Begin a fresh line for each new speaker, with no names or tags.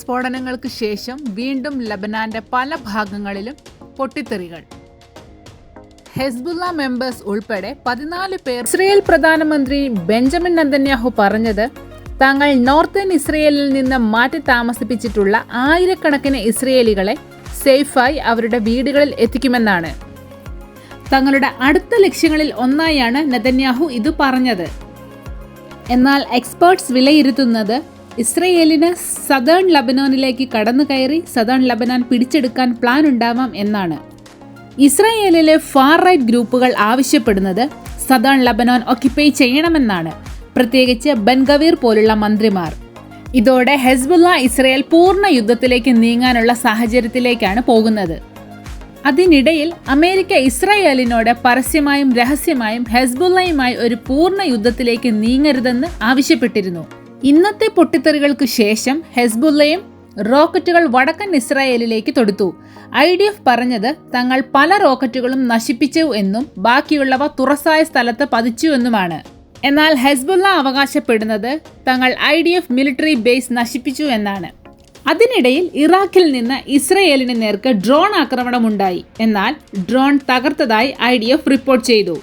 സ്ഫോടനങ്ങൾക്ക് ശേഷം വീണ്ടും ലബനാന്റെ പല ഭാഗങ്ങളിലും പൊട്ടിത്തെറികൾ. ഹെസ്ബുള്ള മെമ്പേഴ്സ് ഉൾപ്പെടെ 14 പേർ. ഇസ്രയേൽ പ്രധാനമന്ത്രി ബെഞ്ചമിൻ നെതന്യാഹു പറഞ്ഞത് താങ്കൾ നോർത്തേൺ ഇസ്രയേലിൽ നിന്ന് മാറ്റി താമസിപ്പിച്ചിട്ടുള്ള ആയിരക്കണക്കിന് ഇസ്രയേലികളെ സേഫായി അവരുടെ വീടുകളിൽ എത്തിക്കുമെന്നാണ്. തങ്ങളുടെ അടുത്ത ലക്ഷ്യങ്ങളിൽ ഒന്നായാണ് നെതന്യാഹു ഇത് പറഞ്ഞത്. എന്നാൽ എക്സ്പേർട്സ് വിലയിരുത്തുന്നത് ഇസ്രയേലിന് സദേൺ ലബനോനിലേക്ക് കടന്നു കയറി സദേൺ ലബനാൻ പിടിച്ചെടുക്കാൻ പ്ലാൻ ഉണ്ടാവാം എന്നാണ്. ഇസ്രയേലിലെ ഫാർ റൈറ്റ് ഗ്രൂപ്പുകൾ ആവശ്യപ്പെടുന്നത് സദേൺ ലബനോൻ ഒക്യുപ്പൈ ചെയ്യണമെന്നാണ്, പ്രത്യേകിച്ച് ബെൻഗവീർ പോലുള്ള മന്ത്രിമാർ. ഇതോടെ ഹെസ്ബുള്ള ഇസ്രയേൽ പൂർണ്ണ യുദ്ധത്തിലേക്ക് നീങ്ങാനുള്ള സാഹചര്യത്തിലേക്കാണ് പോകുന്നത്. അതിനിടയിൽ അമേരിക്ക ഇസ്രായേലിനോട് പരസ്യമായും രഹസ്യമായും ഹെസ്ബുള്ളയുമായി ഒരു പൂർണ്ണ യുദ്ധത്തിലേക്ക് നീങ്ങരുതെന്ന് ആവശ്യപ്പെട്ടിരുന്നു. ഇന്നത്തെ പൊട്ടിത്തെറികൾക്ക് ശേഷം ഹെസ്ബുള്ളയും റോക്കറ്റുകൾ വടക്കൻ ഇസ്രായേലിലേക്ക് തൊടുത്തു. IDF പറഞ്ഞത് തങ്ങൾ പല റോക്കറ്റുകളും നശിപ്പിച്ചു എന്നും ബാക്കിയുള്ളവ തുറസായ സ്ഥലത്ത് പതിച്ചു എന്നുമാണ്. എന്നാൽ ഹെസ്ബുള്ള അവകാശപ്പെടുന്നത് തങ്ങൾ IDF മിലിറ്ററി ബേസ് നശിപ്പിച്ചു എന്നാണ്. അതിനിടയിൽ ഇറാഖിൽ നിന്ന് ഇസ്രയേലിന് നേർക്ക് ഡ്രോൺ ആക്രമണമുണ്ടായി. എന്നാൽ ഡ്രോൺ തകർത്തതായി IDF റിപ്പോർട്ട് ചെയ്തു.